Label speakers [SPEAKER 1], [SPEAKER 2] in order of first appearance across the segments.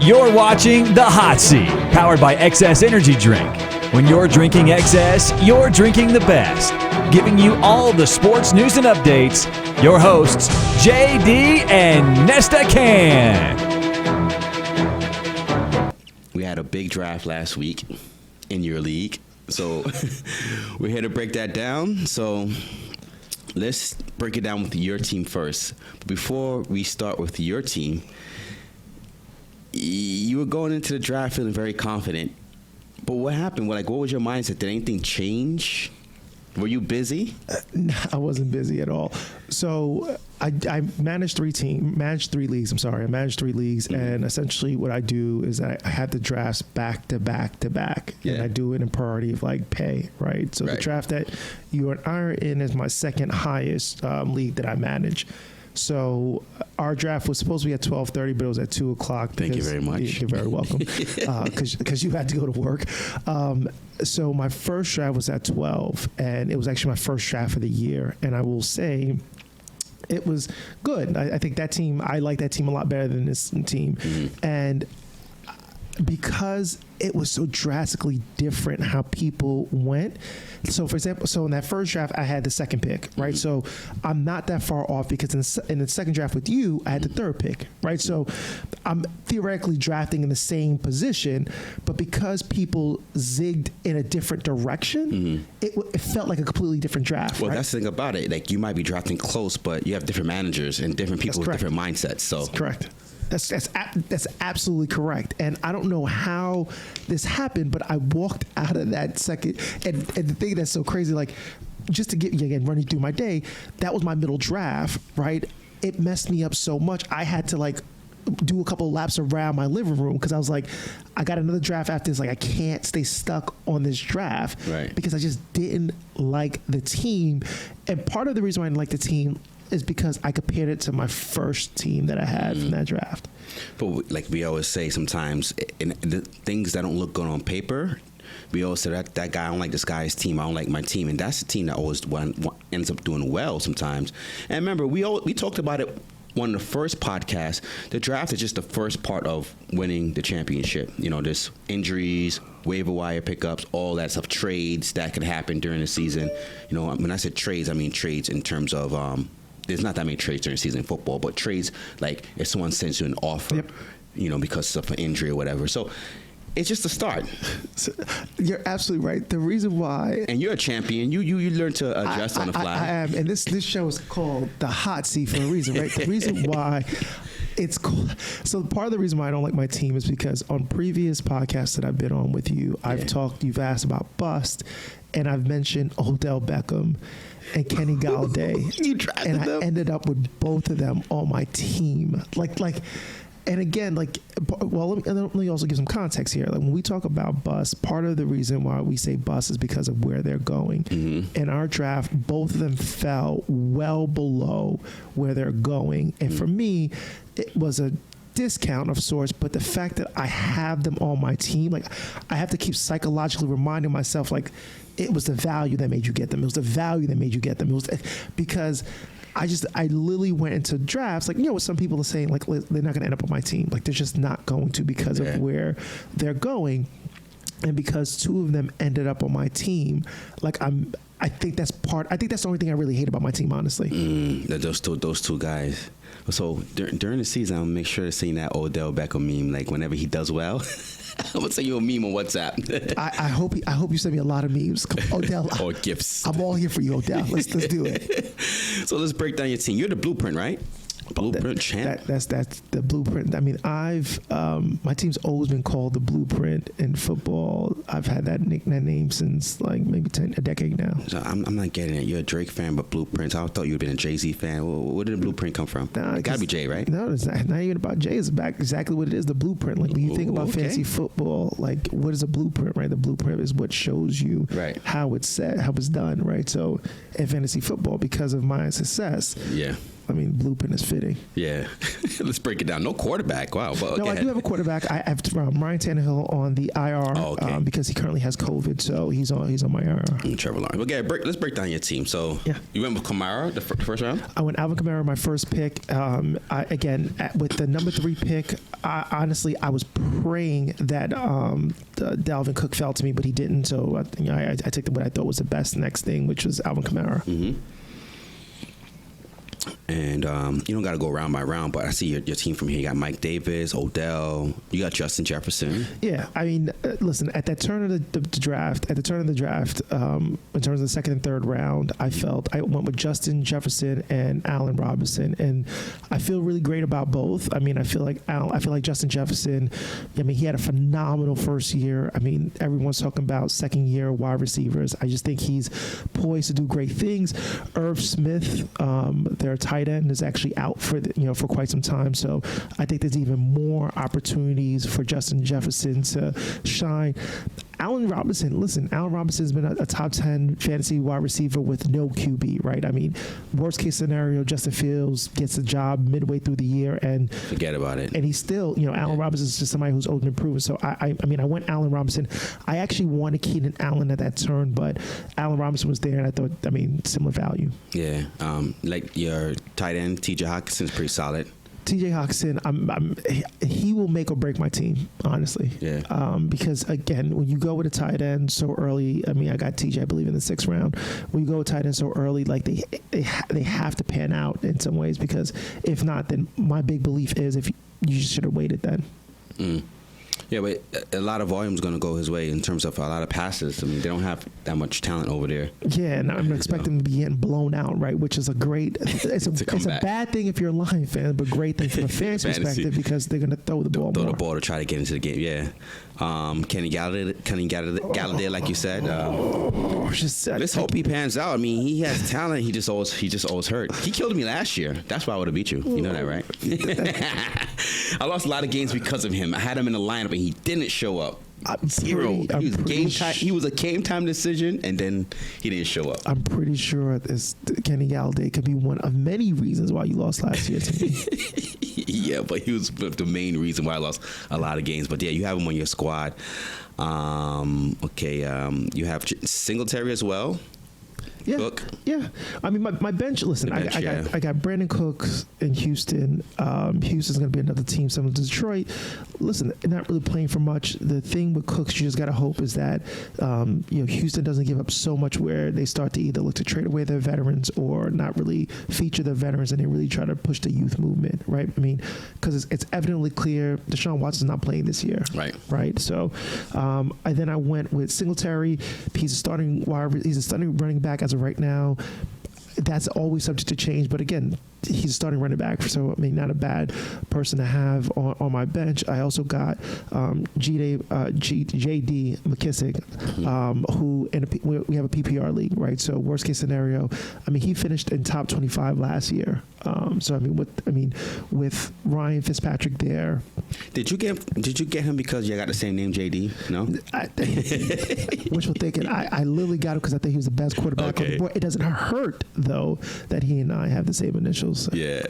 [SPEAKER 1] You're watching The Hot Seat, powered by XS Energy Drink. When you're drinking XS, you're drinking the best. Giving you all the sports news and updates, your hosts, JD and Nesta Can.
[SPEAKER 2] We had a big draft last week in your league, so we're here to break that down. So let's break it down with your team first. Before we start with your team, you were going into the draft feeling very confident. But what happened? What was your mindset? Did anything change? Were you busy?
[SPEAKER 3] No, I wasn't busy at all. So I managed three leagues. I managed three leagues, and essentially what I do is I have the drafts back to back to back, and I do it in priority of like pay, right? So the draft that you and I are in is my second highest league that I manage. So our draft was supposed to be at 12:30, but it was at 2 o'clock.
[SPEAKER 2] Thank you very much.
[SPEAKER 3] You're very welcome. Because you had to go to work. So my first draft was at 12, and it was actually my first draft of the year. And I will say it was good. I think that team, I like that team a lot better than this team. Mm-hmm. And because it was so drastically different how people went. So, for example, in that first draft, I had the second pick, right? Mm-hmm. So I'm not that far off because in the second draft with you, I had the third pick, right? So I'm theoretically drafting in the same position, but because people zigged in a different direction, it felt like a completely different draft.
[SPEAKER 2] Well,
[SPEAKER 3] right?
[SPEAKER 2] that's the thing about it. Like, you might be drafting close, but you have different managers and different people with different mindsets. So
[SPEAKER 3] that's correct. That's absolutely correct. And I don't know how this happened, but I walked out of that second. And the thing that's so crazy, like, just to get, again, running through my day, that was my middle draft, right? It messed me up so much. I had to, like, do a couple of laps around my living room because I was like, I got another draft after this. Like, I can't stay stuck on this draft because I just didn't like the team. And part of the reason why I didn't like the team is because I compared it to my first team that I had from that draft.
[SPEAKER 2] But like we always say sometimes, in the things that don't look good on paper, we always say that guy, I don't like this guy's team, I don't like my team. And that's the team that always ends up doing well sometimes. And remember, we talked about it one of the first podcasts. The draft is just the first part of winning the championship. You know, there's injuries, waiver wire pickups, all that stuff, trades that can happen during the season. You know, when I said trades, I mean trades in terms of there's not that many trades during season football, but trades like if someone sends you an offer, you know, because of an injury or whatever. So it's just a start.
[SPEAKER 3] So, you're absolutely right. The reason why,
[SPEAKER 2] and you're a champion, you learn to adjust on the fly.
[SPEAKER 3] I am, and this show is called The Hot Seat for a reason, right? The reason why it's called. So part of the reason why I don't like my team is because on previous podcasts that I've been on with you, you've asked about bust, and I've mentioned Odell Beckham and Kenny Galladay.
[SPEAKER 2] You drafted
[SPEAKER 3] and
[SPEAKER 2] them?
[SPEAKER 3] I ended up with both of them on my team. And again, let me also give some context here. Like, when we talk about bust, part of the reason why we say bust is because of where they're going. Mm-hmm. In our draft, both of them fell well below where they're going. And for me, it was a discount of sorts, but the fact that I have them on my team, like, I have to keep psychologically reminding myself, like, it was the value that made you get them. It was the value that made you get them. It was because I literally went into drafts, like, you know, what some people are saying, like, they're not going to end up on my team. Like, they're just not going to because of where they're going. And because two of them ended up on my team, like, I think that's the only thing I really hate about my team, honestly.
[SPEAKER 2] Those two guys. So during the season, I'll make sure to sing that Odell Beckham meme. Like, whenever he does well, I'm gonna send you a meme on WhatsApp.
[SPEAKER 3] I hope you send me a lot of memes, Odell.
[SPEAKER 2] Or gifts.
[SPEAKER 3] I'm all here for you, Odell. Let's do it.
[SPEAKER 2] So let's break down your team. You're the blueprint, right? Blueprint champ.
[SPEAKER 3] That's the blueprint. I mean, my team's always been called the Blueprint in football. I've had that name since like maybe a decade now.
[SPEAKER 2] So I'm not getting it. You're a Drake fan, but Blueprints. I thought you'd been a Jay-Z fan. Where did the Blueprint come from? It gotta be Jay, right?
[SPEAKER 3] No, it's not even about Jay. It's about exactly what it is. The blueprint. Like, when you think about fantasy football, like, what is a blueprint, right? The blueprint is what shows you how it's set, how it's done, right? So in fantasy football, because of my success, I mean, blueprint is fitting.
[SPEAKER 2] Yeah. Let's break it down. No quarterback. Wow. But,
[SPEAKER 3] No, I do have a quarterback. I have Ryan Tannehill on the IR because he currently has COVID, so he's on my IR.
[SPEAKER 2] Trevor Lawrence. Okay, let's break down your team. So you went with Kamara the first round?
[SPEAKER 3] I went Alvin Kamara, my first pick. With the number 3 pick, honestly, I was praying that Dalvin Cook fell to me, but he didn't. So I took what I thought was the best next thing, which was Alvin Kamara.
[SPEAKER 2] Mm-hmm. And you don't got to go round by round, but I see your team from here. You got Mike Davis, Odell. You got Justin Jefferson.
[SPEAKER 3] Yeah, I mean, listen. At that turn of the draft, in terms of the second and third round, I went with Justin Jefferson and Allen Robinson, and I feel really great about both. I mean, I feel like Justin Jefferson. I mean, he had a phenomenal first year. I mean, everyone's talking about second year wide receivers. I just think he's poised to do great things. Irv Smith, their tight end, is actually out for quite some time. So I think there's even more opportunities for Justin Jefferson to shine. Allen Robinson, listen, Allen Robinson's been a top 10 fantasy wide receiver with no QB, right? I mean, worst case scenario, Justin Fields gets the job midway through the year and
[SPEAKER 2] forget about it.
[SPEAKER 3] And he's still, Allen Robinson is just somebody who's old and proven. So I went Allen Robinson. I actually wanted Keenan Allen at that turn, but Allen Robinson was there, and I thought, similar value.
[SPEAKER 2] Yeah, like your tight end, T.J. Hawkinson's pretty solid.
[SPEAKER 3] T.J. Hawkinson, he will make or break my team, honestly.
[SPEAKER 2] Yeah.
[SPEAKER 3] Because again, when you go with a tight end so early, I mean, I got T.J. I believe in the 6th round. When you go with tight end so early, like they have to pan out in some ways, because if not, then my big belief is if you should have waited then.
[SPEAKER 2] Mm. Yeah, but a lot of volume is going to go his way in terms of a lot of passes. I mean, they don't have that much talent over there.
[SPEAKER 3] Yeah, and I'm expecting them to be getting blown out, right? Which is it's a bad thing if you're a Lion fan, but great thing from a fan's perspective, because they're going to throw the ball more.
[SPEAKER 2] The ball to try to get into the game. Yeah. Kenny Galladay, like you said. Let's hope he pans out. I mean, he has talent. He just always hurt. He killed me last year. That's why I would have beat you. You know that, right? I lost a lot of games because of him. I had him in the lineup, and he didn't show up. He was a game time decision, and then he didn't show up.
[SPEAKER 3] I'm pretty sure Kenny Galladay could be one of many reasons why you lost last year to me.
[SPEAKER 2] Yeah, but he was the main reason why I lost a lot of games. But yeah, you have him on your squad. You have Singletary as well.
[SPEAKER 3] Yeah,
[SPEAKER 2] Cook.
[SPEAKER 3] Yeah. I mean, my bench. Listen, I got Brandon Cooks in Houston. Houston's going to be another team similar to Detroit. Listen, they're not really playing for much. The thing with Cooks, you just got to hope is that Houston doesn't give up so much where they start to either look to trade away their veterans or not really feature their veterans, and they really try to push the youth movement, right? I mean, because it's evidently clear Deshaun Watson's not playing this year, right? So, then I went with Singletary. He's a starting running back as of right now. That's always subject to change, but again, he's starting running back, so I mean, not a bad person to have on my bench. I also got J.D. McKissick, who we have a PPR league, right? So worst case scenario, I mean, he finished in top 25 last year. So I mean, with Ryan Fitzpatrick there.
[SPEAKER 2] Did you get him because you got the same name, J.D.? No.
[SPEAKER 3] Wishful thinking. I literally got him because I think he was the best quarterback on the board. It doesn't hurt though that he and I have the same initials.
[SPEAKER 2] Yeah.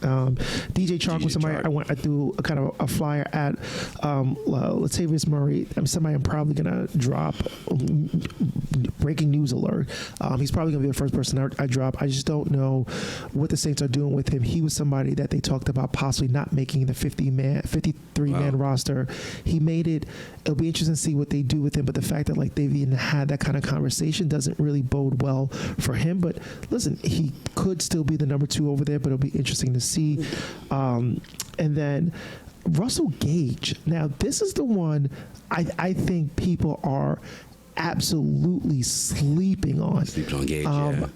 [SPEAKER 3] DJ Chark was somebody I threw a kind of a flyer at. Latavius Murray. Somebody I'm probably gonna drop. Breaking news alert. He's probably gonna be the first person I drop. I just don't know what the Saints are doing with him. He was somebody that they talked about possibly not making the 53-man roster. He made it. It'll be interesting to see what they do with him. But the fact that they've even had that kind of conversation doesn't really bode well for him. But listen, he could still be the number 2 over there. But it'll be interesting to see. And then Russell Gage. Now, this is the one I think people are absolutely sleeping on.
[SPEAKER 2] Gage,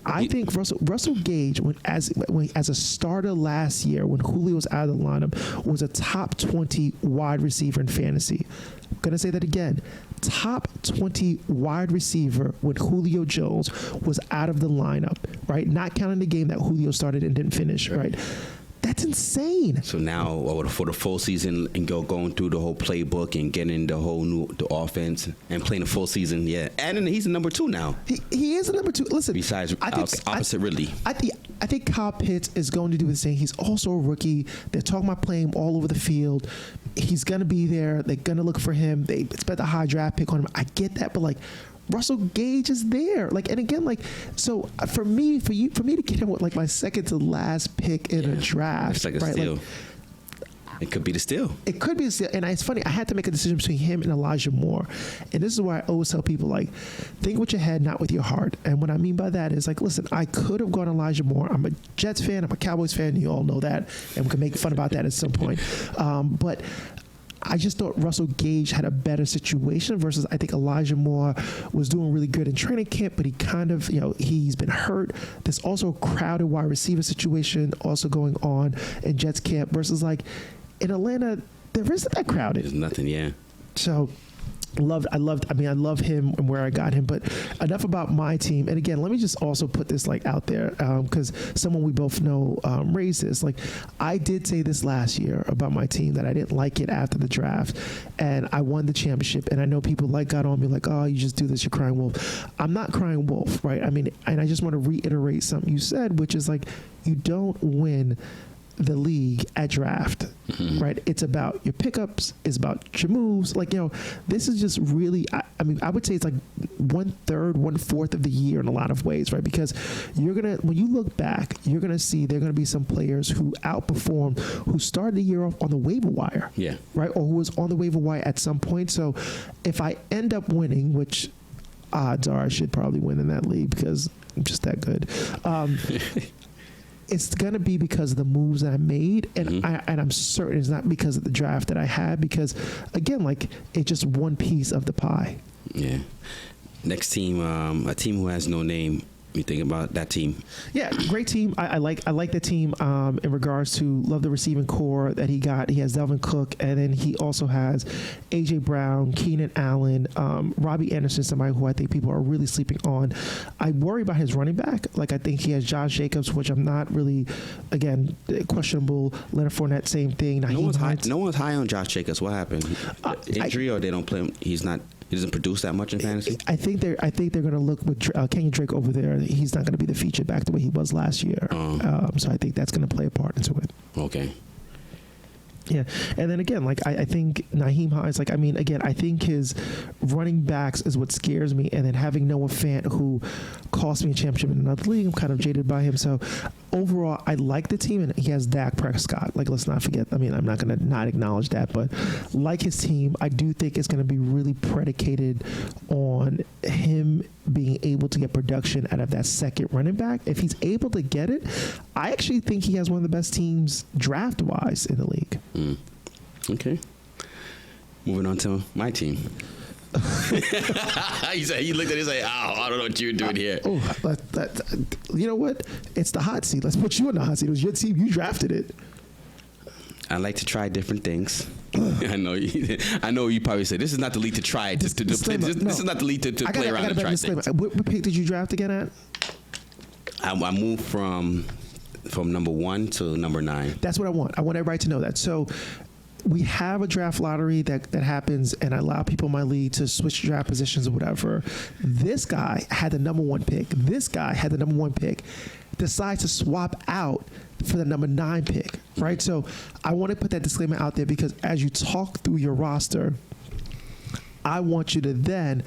[SPEAKER 3] I think Russell Gage, as a starter last year, when Julio was out of the lineup, was a top 20 wide receiver in fantasy. I'm going to say that again. Top 20 wide receiver when Julio Jones was out of the lineup, right? Not counting the game that Julio started and didn't finish, right? That's insane.
[SPEAKER 2] So now, for the full season and going through the whole playbook and getting the whole the offense and playing the full season, yeah. And he's the number 2 now.
[SPEAKER 3] He is the number 2. Listen,
[SPEAKER 2] besides opposite Ridley.
[SPEAKER 3] I I think Kyle Pitts is going to do his thing. He's also a rookie. They're talking about playing him all over the field. He's going to be there. They're going to look for him. They spent a high draft pick on him. I get that, but like Russell Gage is there. Like, and again, like, so for me to get him with like my second to last pick in a draft,
[SPEAKER 2] it's like a
[SPEAKER 3] right?
[SPEAKER 2] steal.
[SPEAKER 3] Like,
[SPEAKER 2] it could be the steal.
[SPEAKER 3] it could be a steal. And it's funny, I had to make a decision between him and Elijah Moore. And this is why I always tell people, like, think with your head, not with your heart. And what I mean by that is, like, listen, I could have gone Elijah Moore. I'm a Jets fan. I'm a Cowboys fan. You all know that. And we can make fun about that at some point. But I just thought Russell Gage had a better situation versus I think Elijah Moore was doing really good in training camp, but he kind of, he's been hurt. There's also a crowded wide receiver situation also going on in Jets camp versus like in Atlanta, there isn't that crowded.
[SPEAKER 2] There's nothing, yeah.
[SPEAKER 3] So I love him and where I got him, but enough about my team. And again, let me just also put this like out there because someone we both know raised this. Like, I did say this last year about my team that I didn't like it after the draft, and I won the championship. And I know people got on me like, oh, you just do this, you're crying wolf. I'm not crying wolf, right? I mean, and I just want to reiterate something you said, which is like, you don't win the league at draft, right? It's about your pickups, it's about your moves. Like, this is just really, I would say it's like 1/3, 1/4 of the year in a lot of ways, right? Because when you look back, you're gonna see there are gonna be some players who outperform, who started the year off on the waiver wire,
[SPEAKER 2] Yeah.
[SPEAKER 3] right? Or who was on the waiver wire at some point. So if I end up winning, which odds are I should probably win in that league because I'm just that good. It's going to be because of the moves that I made, and I'm certain it's not because of the draft that I had, because, again, like, it's just one piece of the pie.
[SPEAKER 2] Yeah. Next team, a team who has no name. You think about that team?
[SPEAKER 3] Yeah, great team. I like the team in regards to love the receiving core that he got. He has Delvin Cook, and then he also has A.J. Brown, Keenan Allen, Robbie Anderson, somebody who I think people are really sleeping on. I worry about his running back. Like, I think he has Josh Jacobs, which I'm not really, again, questionable. Leonard Fournette, same thing.
[SPEAKER 2] No one's high on Josh Jacobs. What happened? Injury, or they don't play him? He doesn't produce that much in fantasy.
[SPEAKER 3] I think they're going to look with Kenyon Drake over there. He's not going to be the feature back the way he was last year. So I think that's going to play a part into it.
[SPEAKER 2] Okay.
[SPEAKER 3] Yeah, and then again, like I think Nyheim Hines, like, I mean, again, I think his running backs is what scares me, and then having Noah Fant, who cost me a championship in another league, I'm kind of jaded by him. So overall, I like the team, and he has Dak Prescott. Like, let's not forget. I mean, I'm not going to not acknowledge that, but like his team, I do think it's going to be really predicated on him being able to get production out of that second running back. If he's able to get it, I actually think he has one of the best teams draft-wise in the league.
[SPEAKER 2] Okay. Moving on to my team. He looked at it and said, I don't know what you're doing here.
[SPEAKER 3] You know what? It's the hot seat. Let's put you in the hot seat. It was your team. You drafted it.
[SPEAKER 2] I like to try different things. I know you probably say this is not the league to try it. This is not the league to play around and try things.
[SPEAKER 3] What pick did you draft again at?
[SPEAKER 2] I moved from number 1 to number 9.
[SPEAKER 3] That's what I want. I want everybody to know that. So we have a draft lottery that happens, and I allow people in my league to switch draft positions or whatever. This guy had the number 1 pick. This guy had the number 1 pick. Decides to swap out for the number 9 pick, right? So I want to put that disclaimer out there because as you talk through your roster, I want you to then,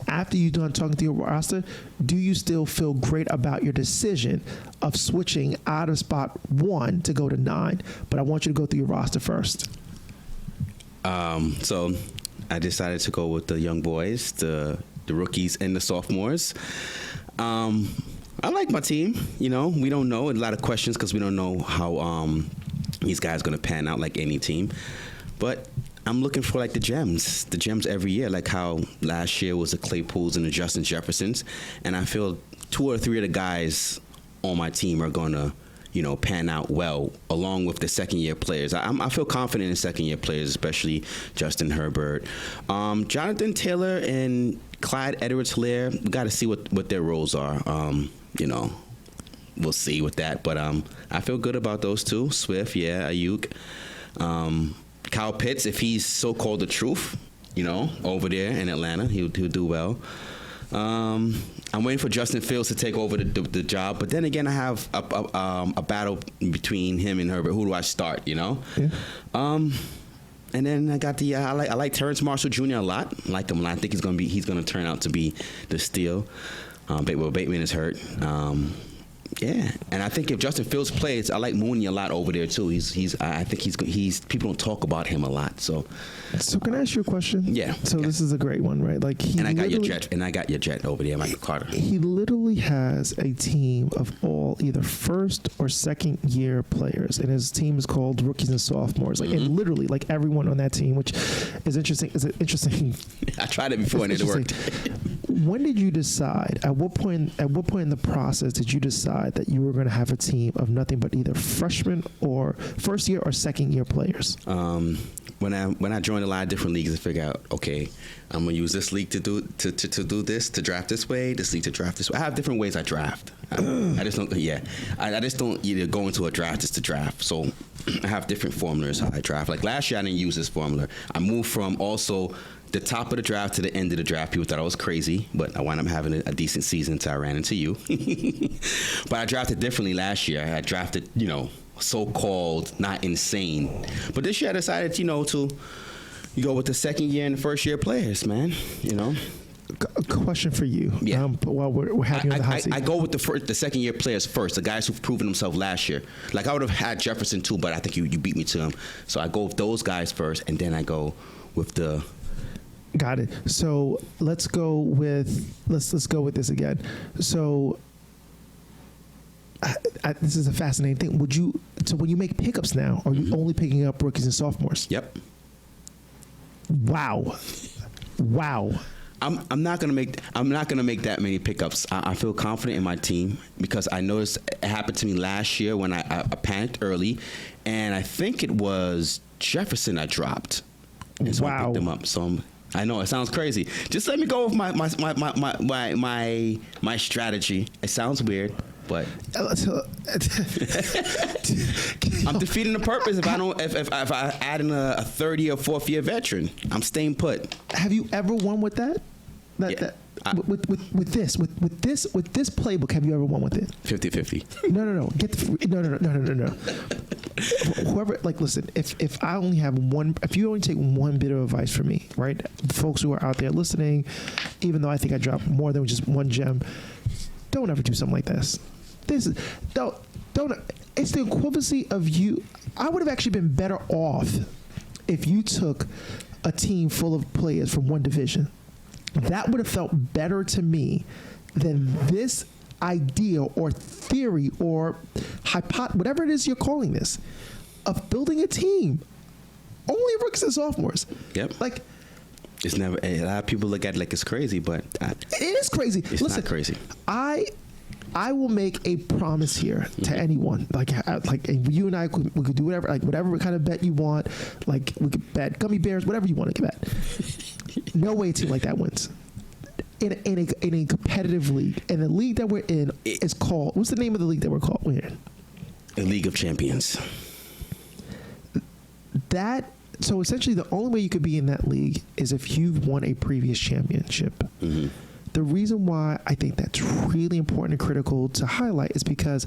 [SPEAKER 3] after you're done talking through your roster, do you still feel great about your decision of switching out of spot 1 to go to 9? But I want you to go through your roster first.
[SPEAKER 2] So I decided to go with the young boys, the rookies and the sophomores. I like my team. We don't know. A lot of questions because we don't know how these guys are going to pan out like any team. But I'm looking for like the gems every year, like how last year was the Claypools and the Justin Jeffersons. And I feel 2 or 3 of the guys on my team are going to, pan out well, along with the second-year players. I feel confident in second-year players, especially Justin Herbert. Jonathan Taylor and Clyde Edwards-Helaire, we got to see what their roles are. We'll see with that. But I feel good about those 2. Swift, yeah, Ayuk. Kyle Pitts, if he's so-called the truth, over there in Atlanta, he'll do well. I'm waiting for Justin Fields to take over the job, but then again, I have a battle between him and Herbert. Who do I start? You know.
[SPEAKER 3] Yeah.
[SPEAKER 2] And then I got I like Terrence Marshall Jr. a lot. I like him. I think he's gonna turn out to be the steal. Bateman is hurt. Yeah, and I think if Justin Fields plays, I like Mooney a lot over there too. I think he's people don't talk about him a lot. So
[SPEAKER 3] can I ask you a question?
[SPEAKER 2] Yeah.
[SPEAKER 3] So this is a great one, right? Like
[SPEAKER 2] I got your jet over there, Michael Carter.
[SPEAKER 3] He literally has a team of all either first or second year players, and his team is called rookies and sophomores. Like, and literally, like everyone on that team, which is interesting. Is interesting?
[SPEAKER 2] I tried it before and it worked.
[SPEAKER 3] When did you decide? At what point in the process did you decide that you were going to have a team of nothing but either freshmen or first year or second year players?
[SPEAKER 2] When I joined a lot of different leagues, I figured out, okay, I'm gonna use this league to do this, to draft this way, this league to draft this way. I have different ways I draft. I just don't. Yeah, I just don't either go into a draft just to draft. So I have different formulas how I draft. Like last year, I didn't use this formula. I moved from also the top of the draft to the end of the draft. People thought I was crazy, but I wound up having a decent season until I ran into you. But I drafted differently last year. I drafted, so-called not insane. But this year I decided, to go with the second year and the first year players, man.
[SPEAKER 3] A question for you.
[SPEAKER 2] Yeah.
[SPEAKER 3] While we're having the hot seat.
[SPEAKER 2] I go with the second year players first, the guys who've proven themselves last year. Like I would have had Jefferson too, but I think you beat me to him. So I go with those guys first, and then I go with the.
[SPEAKER 3] Got it. So let's go with this again. So this is a fascinating thing. So when you make pickups now, are you only picking up rookies and sophomores?
[SPEAKER 2] Yep.
[SPEAKER 3] Wow.
[SPEAKER 2] I'm not gonna make that many pickups. I feel confident in my team because I noticed it happened to me last year when I panicked early, and I think it was Jefferson I dropped, and so I picked him up. So I know it sounds crazy. Just let me go with my strategy. It sounds weird, but I'm defeating the purpose if I add in a 30 or 4th year veteran. I'm staying put.
[SPEAKER 3] Have you ever won with that? With this playbook, have you ever won with it?
[SPEAKER 2] 50-50.
[SPEAKER 3] No. No. Whoever, listen. If I only have one, if you only take one bit of advice from me, right? The folks who are out there listening, even though I think I dropped more than just one gem, don't ever do something like this. Don't. It's the equivalency of you. I would have actually been better off if you took a team full of players from one division. That would have felt better to me than this idea or theory or whatever it is you're calling this, of building a team. Only rookies and sophomores.
[SPEAKER 2] Yep. It's never. A lot of people look at it like it's crazy, but
[SPEAKER 3] it is crazy.
[SPEAKER 2] It's not crazy.
[SPEAKER 3] I will make a promise here to anyone. Like you and I, we could do whatever kind of bet you want. Like we could bet gummy bears, whatever you want to bet. No way a team like that wins. In a competitive league, and the league that we're in is called. What's the name of the league that we're in?
[SPEAKER 2] A League of Champions.
[SPEAKER 3] So essentially, the only way you could be in that league is if you've won a previous championship. Mm-hmm. The reason why I think that's really important and critical to highlight is because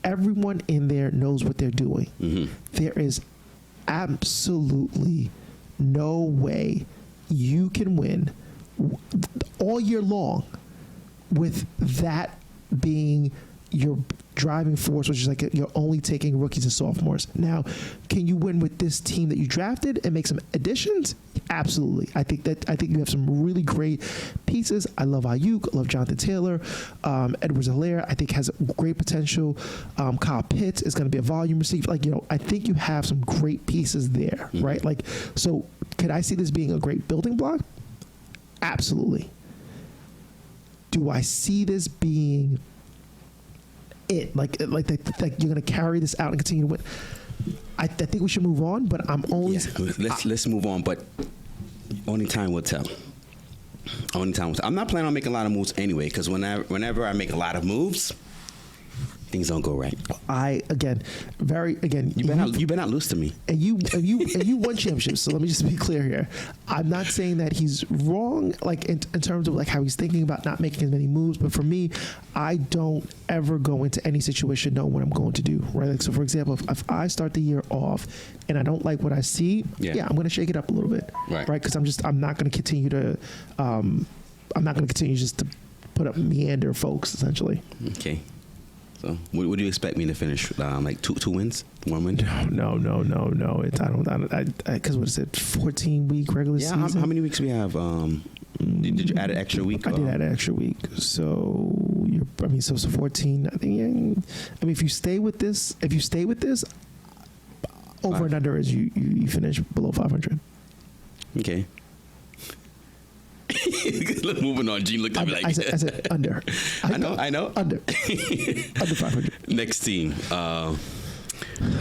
[SPEAKER 3] everyone in there knows what they're doing. Mm-hmm. There is absolutely no way you can win all year long with that being your driving force, which is like you're only taking rookies and sophomores. Now, can you win with this team that you drafted and make some additions? Absolutely. I think you have some really great pieces. I love Ayuk. I love Jonathan Taylor. Edwards-Helaire, I think, has great potential. Kyle Pitts is going to be a volume receiver. I think you have some great pieces there, mm-hmm. right? So could I see this being a great building block? Absolutely. Do I see this being it? Like you're going to carry this out and continue to win? I think we should move on, but I'm only...
[SPEAKER 2] Yeah, let's move on, but only time will tell. I'm not planning on making a lot of moves anyway, because whenever I make a lot of moves, things don't go right.
[SPEAKER 3] You
[SPEAKER 2] better not lose to me.
[SPEAKER 3] And you won championships. So let me just be clear here. I'm not saying that he's wrong, like in terms of like how he's thinking about not making as many moves. But for me, I don't ever go into any situation knowing what I'm going to do. Right. Like, so for example, if I start the year off and I don't like what I see, I'm going to shake it up a little bit. Right. Because I'm not going to continue to. I'm not going to continue just to put up meander folks essentially.
[SPEAKER 2] Okay. So, what do you expect me to finish? Like two wins, 1 win?
[SPEAKER 3] No. Because what is it? 14-week regular season.
[SPEAKER 2] How many weeks we have? Did you add an extra week?
[SPEAKER 3] I did add an extra week. So so 14. I think. If you stay with this, over and under is you finish below 500.
[SPEAKER 2] Okay. Moving on, Gene looked at me like
[SPEAKER 3] I said under.
[SPEAKER 2] I know.
[SPEAKER 3] Under 500.
[SPEAKER 2] Next team,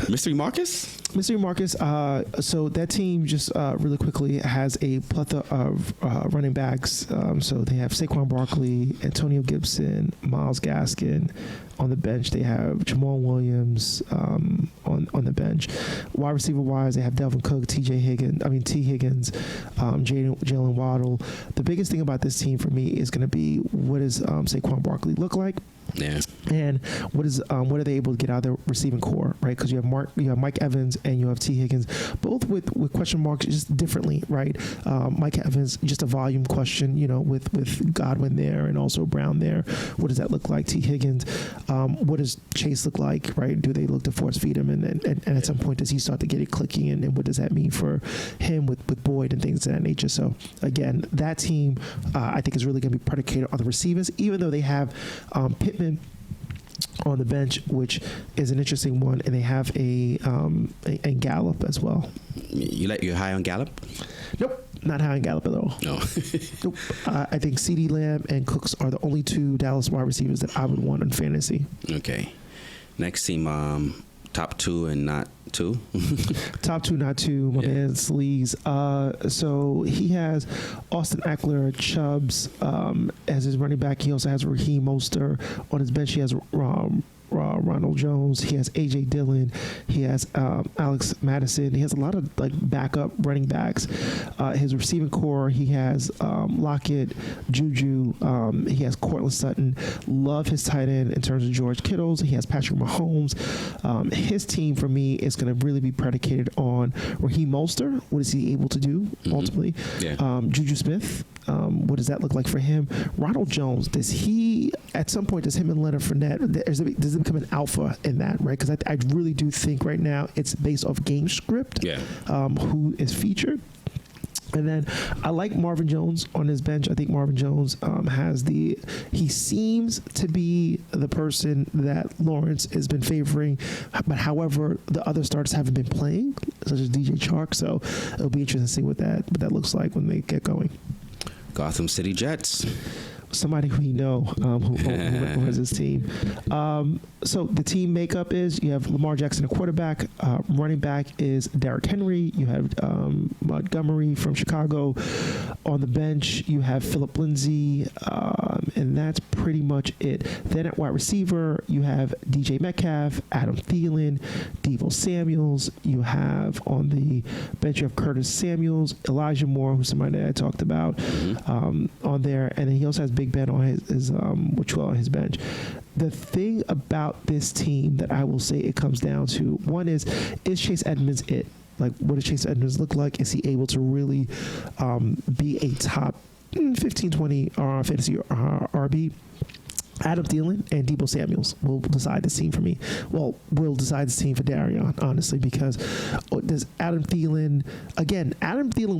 [SPEAKER 2] Mystery Marcus.
[SPEAKER 3] Mystery Marcus. So that team just really quickly has a plethora of running backs. So they have Saquon Barkley, Antonio Gibson, Myles Gaskin. On the bench, they have Jamal Williams on the bench. Wide receiver wise, they have Delvin Cook, T. Higgins, Jalen Waddle. The biggest thing about this team for me is going to be what does Saquon Barkley look like?
[SPEAKER 2] Yeah.
[SPEAKER 3] And what are they able to get out of their receiving core, right? Because you have Mike Evans and you have T. Higgins, both with question marks just differently, right? Mike Evans, just a volume question, with Godwin there and also Brown there. What does that look like? T. Higgins, what does Chase look like, right? Do they look to force feed him? And at some point, does he start to get it clicking? And what does that mean for him with Boyd and things of that nature? So, again, that team, I think, is really going to be predicated on the receivers, even though they have Pittman on the bench, which is an interesting one, and they have a Gallup as well.
[SPEAKER 2] You're high on Gallup?
[SPEAKER 3] Nope, not high on Gallup at all.
[SPEAKER 2] No.
[SPEAKER 3] Nope. I think CeeDee Lamb and Cooks are the only two Dallas wide receivers that I would want in fantasy.
[SPEAKER 2] Okay. Next team, top two and not two.
[SPEAKER 3] Top two, not two. My man Sleaze. So he has Austin Eckler, Chubbs as his running back. He also has Raheem Mostert on his bench. He has Ronald Jones. He has A.J. Dillon. He has Alex Madison. He has a lot of backup running backs. His receiving core, he has Lockett, Juju. He has Cortland Sutton. Love his tight end in terms of George Kittles. He has Patrick Mahomes. His team for me is going to really be predicated on Raheem Mostert. What is he able to do ultimately? Yeah. Juju Smith. What does that look like for him? Ronald Jones, does he, at some point, does him and Leonard Fournette, does it become an alpha in that, right? Because I really do think right now it's based off game script, who is featured. And then I like Marvin Jones on his bench. I think Marvin Jones he seems to be the person that Lawrence has been favoring. But however, the other starters haven't been playing, such as DJ Chark. So it'll be interesting to see what that looks like when they get going.
[SPEAKER 2] Gotham City Jets.
[SPEAKER 3] Somebody who who runs his team. So the team makeup is you have Lamar Jackson, a quarterback. Running back is Derrick Henry. You have Montgomery from Chicago. On the bench, you have Phillip Lindsay, and that's pretty much it. Then at wide receiver, you have DJ Metcalf, Adam Thielen, Deebo Samuels. You have on the bench, you have Curtis Samuels, Elijah Moore, who's somebody that I talked about on there, and then he also has Big Ben on his bench. The thing about this team that I will say it comes down to, one is Chase Edmonds it? Like, what does Chase Edmonds look like? Is he able to really be a top 15, 20 fantasy RB? Adam Thielen and Deebo Samuels will decide this team for me. Well, will decide this team for Darion, honestly, because does Adam Thielen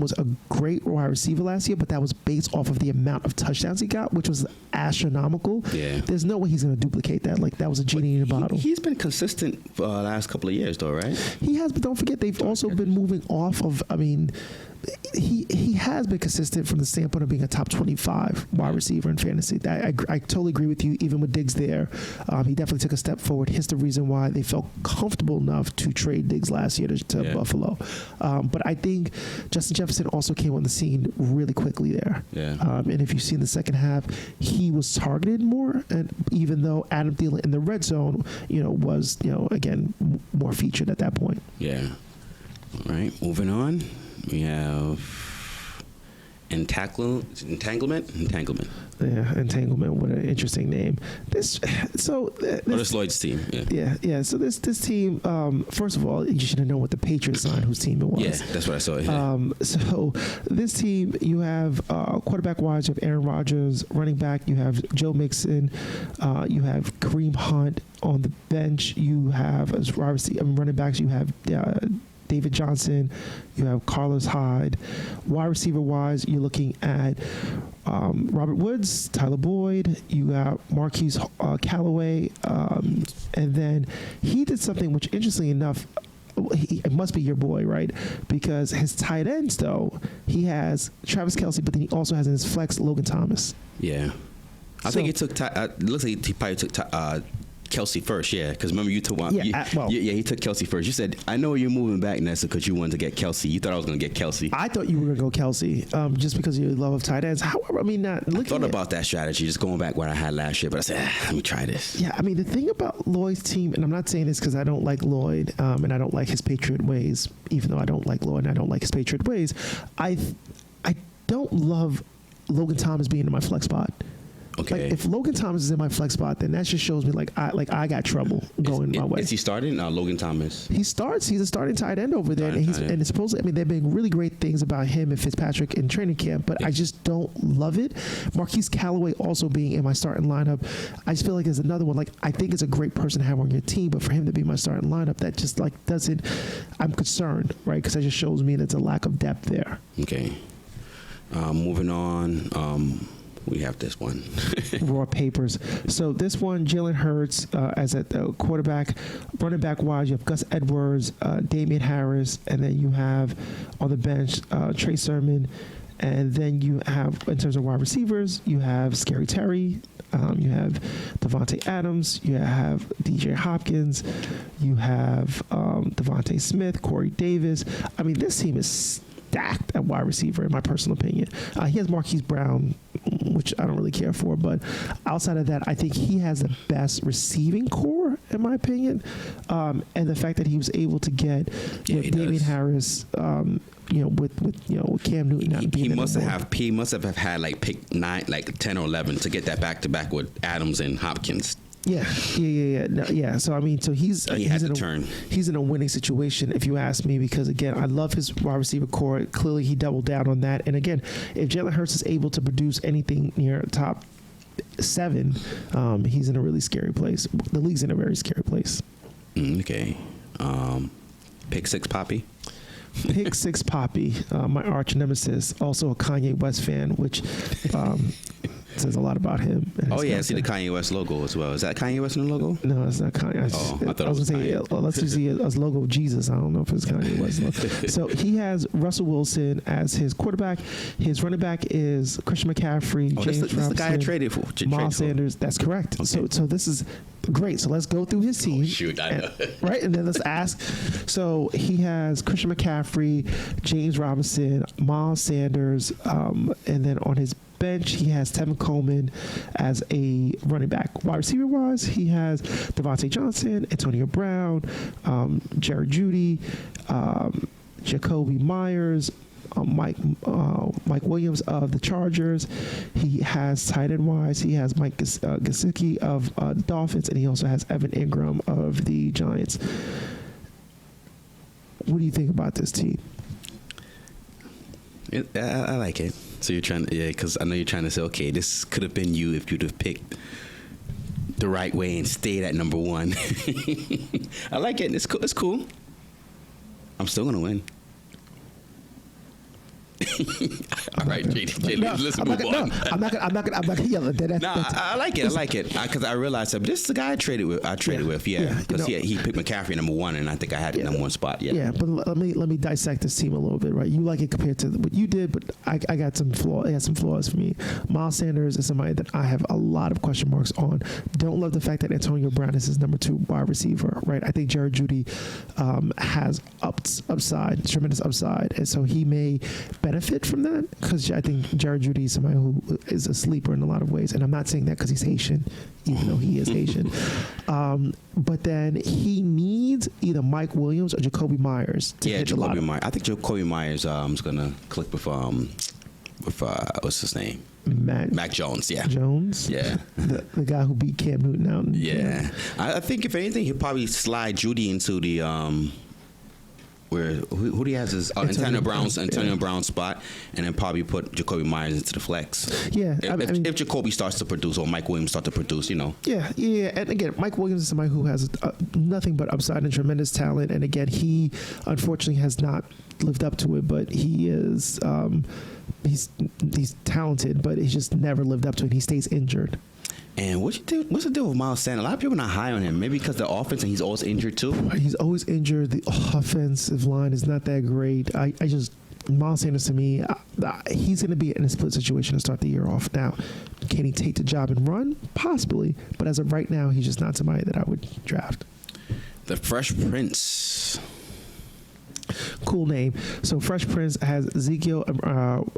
[SPEAKER 3] was a great wide receiver last year, but that was based off of the amount of touchdowns he got, which was astronomical. Yeah. There's no way he's going to duplicate that. Like, that was a genie in a bottle.
[SPEAKER 2] He's been consistent for the last couple of years, though, right?
[SPEAKER 3] He has, but don't forget, they've also been moving off of, he has been consistent from the standpoint of being a top 25 wide receiver in fantasy. I totally agree with you. Even with Diggs there, he definitely took a step forward. Here's the reason why they felt comfortable enough to trade Diggs last year to Buffalo. But I think Justin Jefferson also came on the scene really quickly there.
[SPEAKER 2] Yeah.
[SPEAKER 3] And if you see in the second half, he was targeted more. And even though Adam Thielen in the red zone, was, again, more featured at that point.
[SPEAKER 2] Yeah. All right. Moving on. We have Entanglement.
[SPEAKER 3] Yeah, Entanglement. What an interesting name. This
[SPEAKER 2] Lloyd's team.
[SPEAKER 3] Yeah. So this team, first of all, you should have known what the Patriots signed, whose team it was.
[SPEAKER 2] Yeah, that's what I saw. Yeah.
[SPEAKER 3] So this team, you have quarterback-wise, you have Aaron Rodgers. Running back, you have Joe Mixon. You have Kareem Hunt on the bench. You have as running backs, you have David Johnson, you have Carlos Hyde. Wide receiver wise, you're looking at Robert Woods, Tyler Boyd, you got Marquise Callaway, and then he did something which, interestingly enough, it must be your boy, right? Because his tight ends, though, he has Travis Kelce, but then he also has in his flex Logan Thomas.
[SPEAKER 2] Yeah. I think he took. It looks like he probably took Kelce first, yeah. Because remember you took one. He took Kelce first. You said, "I know you're moving back, Nessa, because you wanted to get Kelce. You thought I was going to get Kelce."
[SPEAKER 3] I thought you were going to go Kelce, just because of your love of tight ends. However, I
[SPEAKER 2] thought about that strategy, just going back what I had last year. But I said, let me try this.
[SPEAKER 3] Yeah, the thing about Lloyd's team, and I'm not saying this because I don't like Lloyd, and I don't like his Patriot ways. Even though I don't like Lloyd and I don't like his Patriot ways, I don't love Logan Thomas being in my flex spot.
[SPEAKER 2] Okay.
[SPEAKER 3] Like, if Logan Thomas is in my flex spot, then that just shows me I got trouble going my way.
[SPEAKER 2] Is he starting? Logan Thomas.
[SPEAKER 3] He starts. He's a starting tight end over there, and it's supposedly. There have been really great things about him and Fitzpatrick in training camp, but I just don't love it. Marquise Callaway also being in my starting lineup, I just feel like there's another one. Like, I think it's a great person to have on your team, but for him to be my starting lineup, that just doesn't. I'm concerned, right? Because that just shows me there's a lack of depth there.
[SPEAKER 2] Okay. Moving on. We have this one.
[SPEAKER 3] Raw papers. So this one, Jalen Hurts as a quarterback. Running back wise, you have Gus Edwards, Damian Harris, and then you have on the bench Trey Sermon. And then you have, in terms of wide receivers, you have Scary Terry, you have Devontae Adams, you have DJ Hopkins, you have Devontae Smith, Corey Davis. This team is stacked at wide receiver, in my personal opinion. He has Marquise Brown, which I don't really care for, but outside of that, I think he has the best receiving core, in my opinion. And the fact that he was able to get Damian Harris, with Cam Newton not being
[SPEAKER 2] he must have had pick 9, 10 or 11 to get that back to back with Adams and Hopkins.
[SPEAKER 3] Yeah. So he's in a winning situation, if you ask me, because again, I love his wide receiver core. Clearly, he doubled down on that. And again, if Jalen Hurts is able to produce anything near top 7, he's in a really scary place. The league's in a very scary place.
[SPEAKER 2] Okay. Pick 6 Poppy.
[SPEAKER 3] Pick 6 Poppy, my arch nemesis, also a Kanye West fan, which says a lot about him.
[SPEAKER 2] Oh yeah, I see the Kanye West logo as well. Is that Kanye West in the logo?
[SPEAKER 3] No, it's not Kanye. I thought it was Kanye. Let's just see as logo of Jesus. I don't know if it's Kanye West logo. So he has Russell Wilson as his quarterback. His running back is Christian McCaffrey, James Robinson,
[SPEAKER 2] that's the guy I traded for.
[SPEAKER 3] Miles Sanders. That's correct. Okay. So this is great. So let's go through his team.
[SPEAKER 2] Oh, shoot, I know.
[SPEAKER 3] Right, and then let's ask. So he has Christian McCaffrey, James Robinson, Miles Sanders, and then on his bench, he has Tevin Coleman as a running back. Wide receiver wise, he has Devontae Johnson, Antonio Brown, Jared Jeudy, Jacoby Myers, Mike Williams of the Chargers. He has tight end wise, he has Mike Gesicki of the Dolphins, and he also has Evan Ingram of the Giants. What do you think about this team?
[SPEAKER 2] I like it. So you're trying, because I know you're trying to say, okay, this could have been you if you'd have picked the right way and stayed at number 1. I like it. It's cool. I'm still gonna win. All right, JD, let's move on.
[SPEAKER 3] I'm not gonna yell at that.
[SPEAKER 2] I like it because I realized that this is the guy I traded with. Because he picked McCaffrey number 1, and I think I had the number 1 spot. Yeah,
[SPEAKER 3] but let me dissect this team a little bit, right? You like it compared to what you did, but I got some flaws. It has some flaws for me. Miles Sanders is somebody that I have a lot of question marks on. Don't love the fact that Antonio Brown is his number 2 wide receiver, right? I think Jerry Jeudy has upside, tremendous upside, and so he may benefit from that because I think Jerry Jeudy is somebody who is a sleeper in a lot of ways, and I'm not saying that because he's Haitian, even though he is Haitian. But then he needs either Mike Williams or Jacoby Myers to hit the lottery.
[SPEAKER 2] I think Jacoby Myers is gonna click with what's his name? Mac Jones. Yeah.
[SPEAKER 3] Jones.
[SPEAKER 2] Yeah.
[SPEAKER 3] The guy who beat Cam Newton out.
[SPEAKER 2] Yeah. I think if anything, he'll probably slide Jeudy into the who do he has his Antonio Brown's spot, and then probably put Jacoby Myers into the flex.
[SPEAKER 3] Yeah.
[SPEAKER 2] If Jacoby starts to produce or Mike Williams start to produce,
[SPEAKER 3] Yeah. And again, Mike Williams is somebody who has nothing but upside and tremendous talent, and again, he unfortunately has not lived up to it, but he is. He's talented, but he's just never lived up to it. He stays injured.
[SPEAKER 2] And what's the deal with Miles Sanders? A lot of people are not high on him. Maybe because the offense, and he's always injured too.
[SPEAKER 3] He's always injured. The offensive line is not that great. Miles Sanders to me, he's going to be in a split situation to start the year off. Now, can he take the job and run? Possibly. But as of right now, he's just not somebody that I would draft.
[SPEAKER 2] The Fresh Prince.
[SPEAKER 3] Cool name. So Fresh Prince has Ezekiel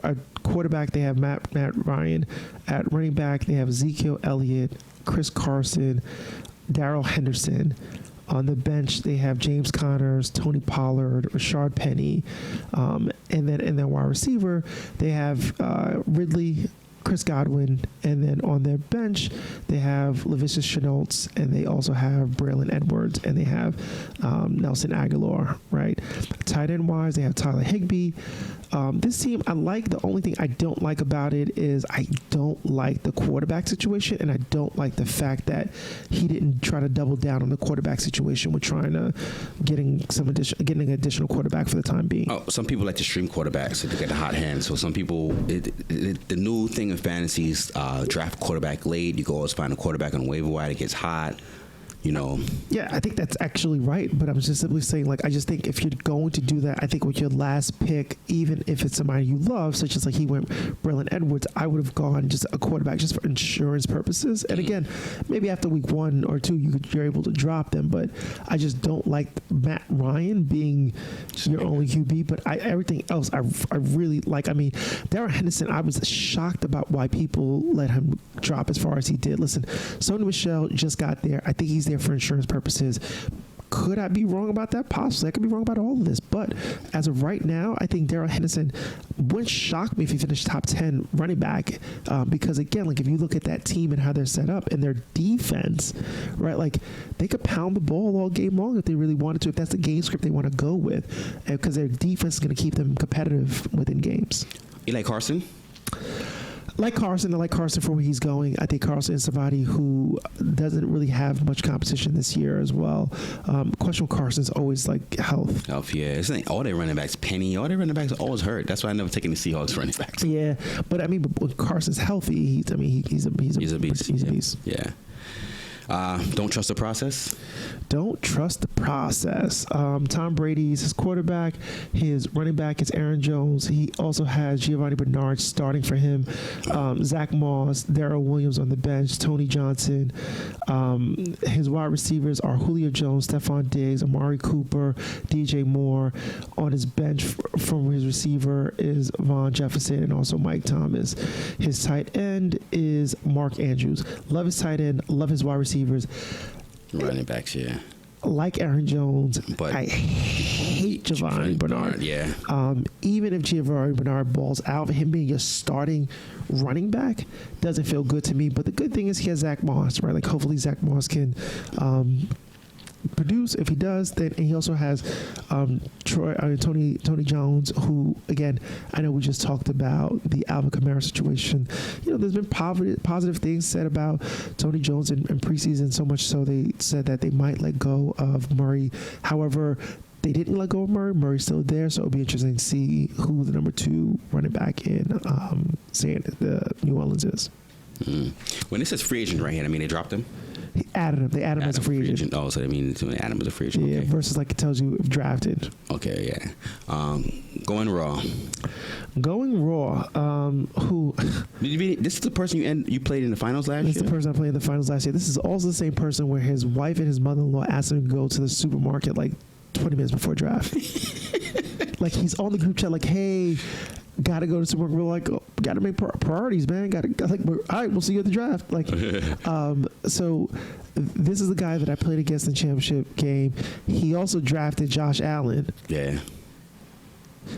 [SPEAKER 3] at quarterback. They have Matt Ryan. At running back, they have Ezekiel Elliott, Chris Carson, Darrell Henderson. On the bench, they have James Connors, Tony Pollard, Rashard Penny, and then in their wide receiver, they have Ridley, Chris Godwin, and then on their bench, they have Laviska Shenault, and they also have Braylon Edwards, and they have Nelson Aguilar, right? Tight end wise, they have Tyler Higbee. This team, I like. The only thing I don't like about it is I don't like the quarterback situation, and I don't like the fact that he didn't try to double down on the quarterback situation with trying to getting an additional quarterback for the time being.
[SPEAKER 2] Oh, some people like to stream quarterbacks to get the hot hand. So some people, the new thing in fantasy is draft quarterback late. You can always find a quarterback on the waiver wire that gets hot.
[SPEAKER 3] Yeah, I think that's actually right, but I'm just simply saying, I just think if you're going to do that, I think with your last pick, even if it's somebody you love, such as he went Braylon Edwards, I would have gone just a quarterback just for insurance purposes. And again, maybe after week 1 or 2, you're able to drop them, but I just don't like Matt Ryan being your only QB, but everything else I really like. I mean, Darrell Henderson, I was shocked about why people let him drop as far as he did. Listen, Sony Michel just got there. I think he's there for insurance purposes. Could I be wrong about that? Possibly. I could be wrong about all of this. But as of right now, I think Darrell Henderson wouldn't shock me if he finished top 10 running back. Because, again, if you look at that team and how they're set up and their defense, right, they could pound the ball all game long if they really wanted to, if that's the game script they want to go with. Because their defense is going to keep them competitive within games.
[SPEAKER 2] You like Carson?
[SPEAKER 3] I like Carson for where he's going. I think Carson is somebody who doesn't really have much competition this year as well. Question with Carson is always health.
[SPEAKER 2] Health, yeah. It's like all their running backs, Penny, all their running backs are always hurt. That's why I never taken the Seahawks running backs.
[SPEAKER 3] Yeah, but when Carson's healthy, he's a beast. He's a beast.
[SPEAKER 2] Yeah. Don't trust the process?
[SPEAKER 3] Don't trust the process. Tom Brady is his quarterback. His running back is Aaron Jones. He also has Giovanni Bernard starting for him. Zach Moss, Darrell Williams on the bench, Tony Johnson. His wide receivers are Julio Jones, Stephon Diggs, Amari Cooper, DJ Moore. On his bench from his receiver is Von Jefferson and also Mike Thomas. His tight end is Mark Andrews. Love his tight end. Love his wide receivers.
[SPEAKER 2] Running backs, yeah.
[SPEAKER 3] Like Aaron Jones, but I hate Giovanni Bernard.
[SPEAKER 2] Yeah.
[SPEAKER 3] Even if Giovanni Bernard balls out, him being your starting running back doesn't feel good to me. But the good thing is he has Zach Moss, right? Hopefully Zach Moss can produce. If he does, then he also has Tony Jones, who, again, I know we just talked about the Alvin Kamara situation. There's been positive things said about Tony Jones in preseason, so much so they said that they might let go of Murray. However, They didn't let go of Murray. Murray's still there, so it'll be interesting to see who the number 2 running back in New Orleans is.
[SPEAKER 2] When it says free agent right here, I mean, they dropped him?
[SPEAKER 3] He added him. They added him as a free agent.
[SPEAKER 2] Oh, so they mean to add him as a free agent.
[SPEAKER 3] Yeah,
[SPEAKER 2] Okay.
[SPEAKER 3] versus like it tells you if drafted.
[SPEAKER 2] Okay, yeah. Going Raw.
[SPEAKER 3] Going Raw, who...
[SPEAKER 2] This is the person you played in the finals last
[SPEAKER 3] This
[SPEAKER 2] year?
[SPEAKER 3] is the person I played in the finals last year. This is also the same person where his wife and his mother-in-law asked him to go to the supermarket like 20 minutes before draft. Like, he's on the group chat like, hey, gotta go to the supermarket. We're like, oh, gotta make priorities, man. Like, all right, we'll see you at the draft. Like, so this is the guy that I played against in the championship game. He also drafted Josh Allen.
[SPEAKER 2] Yeah.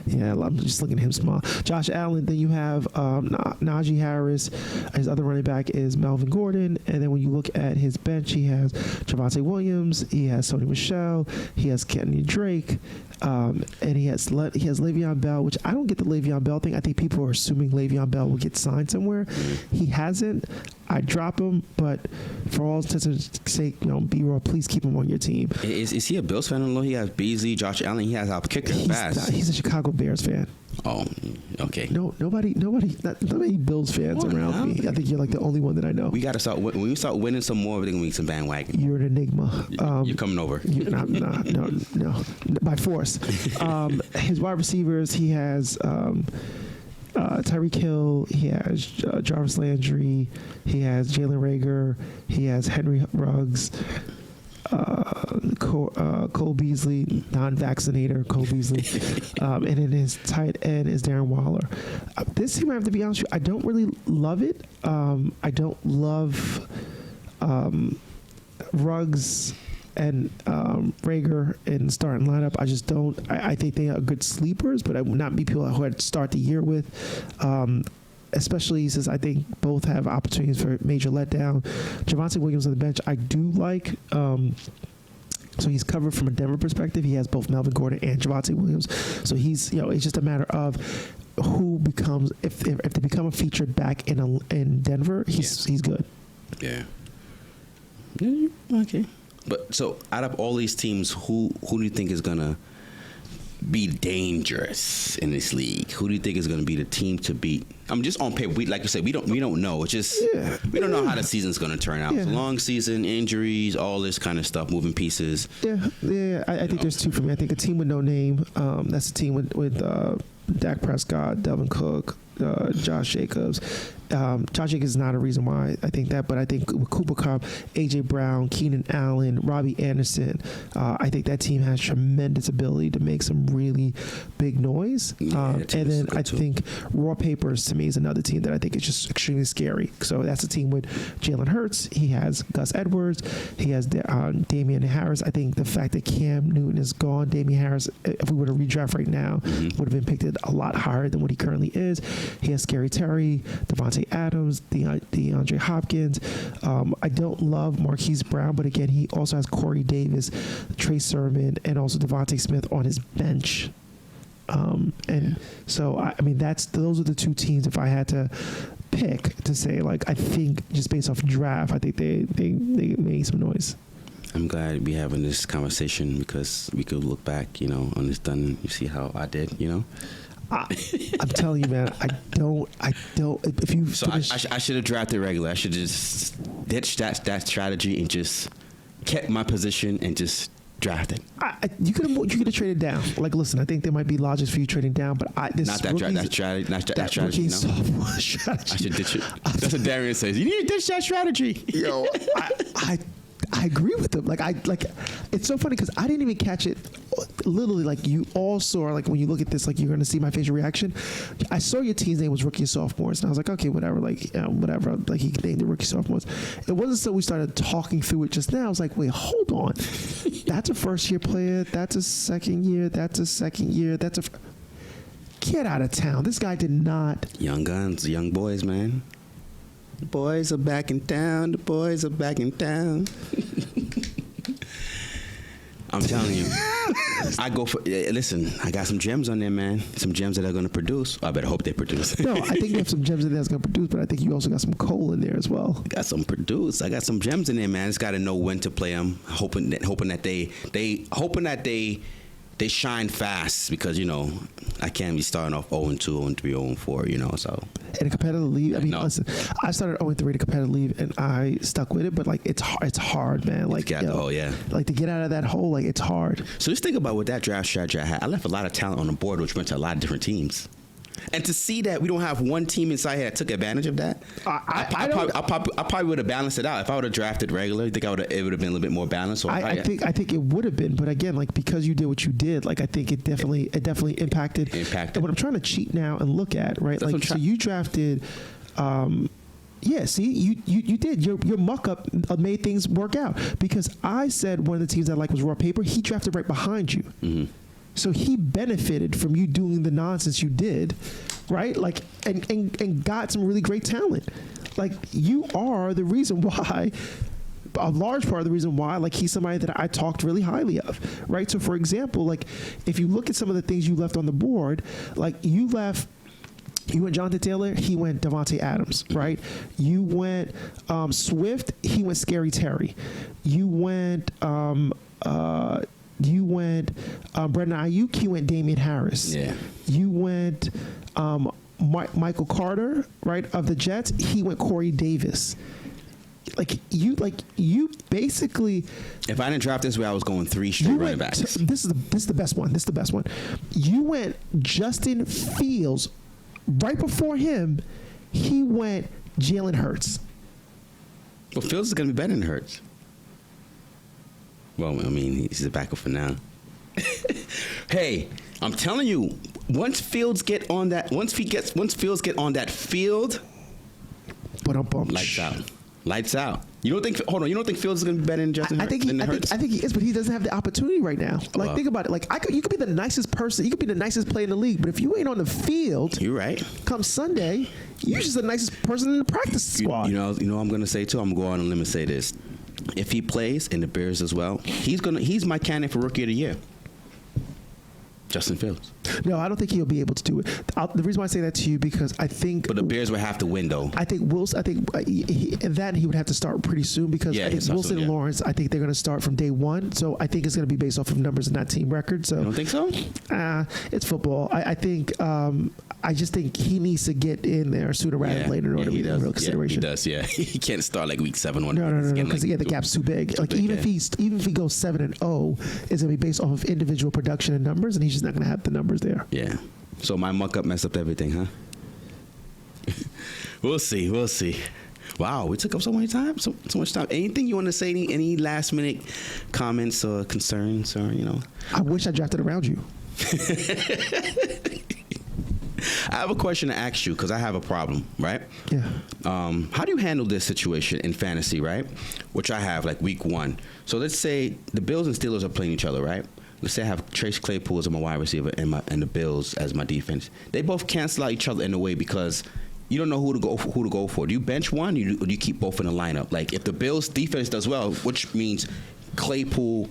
[SPEAKER 3] Yeah, I'm just looking at him small. Josh Allen. Then you have Najee Harris. His other running back is Melvin Gordon. And then when you look at his bench, he has Javonte Williams. He has Sony Michel. He has Kenny Drake. And he has Le'Veon Bell, which I don't get the Le'Veon Bell thing. I think people are assuming Le'Veon Bell will get signed somewhere. He hasn't. I drop him, but for all intents and sake, B-Roll, please keep him on your team.
[SPEAKER 2] Is he a Bills fan? He has Beasley, Josh Allen. He has our kicker fast.
[SPEAKER 3] He's a Chicago Bears fan.
[SPEAKER 2] Oh, okay.
[SPEAKER 3] Nobody Bills fans around me. I think you're like the only one that I know.
[SPEAKER 2] We got to start when we start winning some more. We're gonna make some bandwagon.
[SPEAKER 3] You're an enigma.
[SPEAKER 2] You're coming over.
[SPEAKER 3] No, by force. His wide receivers, he has Tyreek Hill, he has Jarvis Landry, he has Jalen Reagor, he has Henry Ruggs, Cole Beasley, non-vaccinator Cole Beasley, and then his tight end is Darren Waller. This team, I have to be honest with you, I don't really love it. I don't love Ruggs and Reagor in the starting lineup. I just don't. I think they are good sleepers, but I would not be people who I'd start the year with. Especially since I think both have opportunities for major letdown. Javonte Williams on the bench, I do like. So he's covered from a Denver perspective. He has both Melvin Gordon and Javonte Williams. So he's, it's just a matter of who becomes, if they become a featured back in Denver, he's good.
[SPEAKER 2] Yeah. Okay. But so out of all these teams, who do you think is gonna be dangerous in this league? Who do you think is going to be the team to beat? I'm just on paper. Like you said, we don't know. It's just we don't know how the season's going to turn out. It's a long season, injuries, all this kind of stuff, moving pieces.
[SPEAKER 3] Yeah. I think there's two for me. I think a team with no name. That's a team with Dak Prescott, Delvin Cook, Josh Jacobs. Josh Jacobs is not a reason why I think that, but I think with Cooper Kupp, A.J. Brown, Keenan Allen, Robbie Anderson, I think that team has tremendous ability to make some really big noise. And then I think Raw Papers, to me, is another team that I think is just extremely scary. So that's a team with Jalen Hurts. He has Gus Edwards. He has Damian Harris. I think the fact that Cam Newton is gone, Damian Harris, if we were to redraft right now, would have been picked a lot higher than what he currently is. He has Scary Terry, Devontae Adams, DeAndre Hopkins. I don't love Marquise Brown, but again, he also has Corey Davis, Trey Sermon, and also Devontae Smith on his bench. And so, I mean, those are the two teams. If I had to pick to say, like, I think just based off draft, I think they made some noise.
[SPEAKER 2] I'm glad we're having this conversation because we could look back, on this done. You see how I did,
[SPEAKER 3] I'm telling you, man, I don't. If you
[SPEAKER 2] so I should have drafted regular. I should just ditched that strategy and just kept my position and just drafted.
[SPEAKER 3] You could have traded down. Like, listen, I think there might be logic for you trading down, but
[SPEAKER 2] that strategy.
[SPEAKER 3] Sophomore strategy.
[SPEAKER 2] I should ditch it. That's what Darian says. You need to ditch that strategy.
[SPEAKER 3] Yo, I agree with them. It's so funny because I didn't even catch it. Literally, like, you all saw, like, when you look at this, like, you're going to see my facial reaction. I saw your team's name was rookie and sophomores, and I was like, okay, whatever. Like, whatever. Like, he named the rookie sophomores. It wasn't until we started talking through it just now. I was like, wait, hold on. That's a first year player. That's a second year. That's a second year. Get out of town. This guy did not.
[SPEAKER 2] Young guns, young boys, man. The boys are back in town. The boys are back in town. I'm telling you. I go for, listen, I got some gems on there, man. Some gems that are going to produce. I better hope they produce.
[SPEAKER 3] No, I think you have some gems in there that's going to produce, but I think you also got some coal in there as well.
[SPEAKER 2] I got some gems in there, man. Just got to know when to play them. Hoping that they they shine fast because I can't be starting off 0-2, 0-3, 0-4. So
[SPEAKER 3] in a competitive league, I mean,
[SPEAKER 2] No.
[SPEAKER 3] listen, I started 0-3 in a competitive league, and I stuck with it. But like, it's hard, man. Like,
[SPEAKER 2] get out the hole, yeah.
[SPEAKER 3] Like to get out of that hole, like it's hard.
[SPEAKER 2] So just think about what that draft strategy I had. I left a lot of talent on the board, which went to a lot of different teams. And to see that we don't have one team inside here that took advantage of that, I probably would have balanced it out. If I would have drafted regular, you think it would have been a little bit more balanced? Or
[SPEAKER 3] I think it would have been, but again, like because you did what you did, like I think it definitely impacted. And what I'm trying to cheat now and look at, right?
[SPEAKER 2] That's
[SPEAKER 3] like so you drafted. Yeah, see, you did. Your muck up made things work out because I said one of the teams I like was Raw Paper. He drafted right behind you. Mm-hmm. So he benefited from you doing the nonsense you did, right? Like, and got some really great talent. Like, you are the reason why, a large part of the reason why, like, he's somebody that I talked really highly of, right? So, for example, like, if you look at some of the things you left on the board, like, you went Jonathan Taylor, he went Devontae Adams, right? You went Swift, he went Scary Terry. You went Brendan Ayuk, he went Damian Harris.
[SPEAKER 2] Yeah.
[SPEAKER 3] You went Michael Carter, right, of the Jets. He went Corey Davis. Like you basically.
[SPEAKER 2] If I didn't draft this way, I was going 3 straight running backs.
[SPEAKER 3] This is the best one. This is the best one. You went Justin Fields. Right before him, he went Jalen Hurts.
[SPEAKER 2] Well, Fields is going to be better than Hurts. Well, I mean, he's the backup for now. Hey, I'm telling you, once Fields get on that field, lights out. You don't think Fields is going to be better than Justin Hurts?
[SPEAKER 3] I think he is, but he doesn't have the opportunity right now. Like, think about it. Like, you could be the nicest person, you could be the nicest player in the league, but if you ain't on the field,
[SPEAKER 2] you're right.
[SPEAKER 3] Come Sunday, you're just the nicest person in the practice squad.
[SPEAKER 2] You know what I'm going to say too. I'm going to go on a limb and say this: if he plays in the Bears as well, he's my candidate for Rookie of the Year. Justin Fields.
[SPEAKER 3] No, I don't think he'll be able to do it. The reason why I say that to you because I think.
[SPEAKER 2] But the Bears would have to win, though.
[SPEAKER 3] I think Wilson. I think he would have to start pretty soon because I think Wilson and Lawrence. I think they're going to start from day one. So I think it's going to be based off of numbers and not team record. So
[SPEAKER 2] you don't think so?
[SPEAKER 3] It's football. I think. I just think he needs to get in there sooner rather than later in order to be in real consideration.
[SPEAKER 2] He does. Yeah, he can't start like week 7.
[SPEAKER 3] No, because the gap's too big. Like even if he goes 7-0, it's going to be based off of individual production and numbers, and he's just not going to have the numbers there.
[SPEAKER 2] Yeah. So my muck up messed up everything, huh? We'll see. Wow, we took up so much time. So much time. Anything you want to say? Any last minute comments or concerns or
[SPEAKER 3] I wish I drafted around you.
[SPEAKER 2] I have a question to ask you because I have a problem, right?
[SPEAKER 3] Yeah.
[SPEAKER 2] How do you handle this situation in fantasy, right? Which I have like week 1. So let's say the Bills and Steelers are playing each other, right? Let's say I have Trace Claypool as my wide receiver and the Bills as my defense. They both cancel out each other in a way because you don't know who to go for. Do you bench one or do you keep both in the lineup? Like if the Bills defense does well, which means Claypool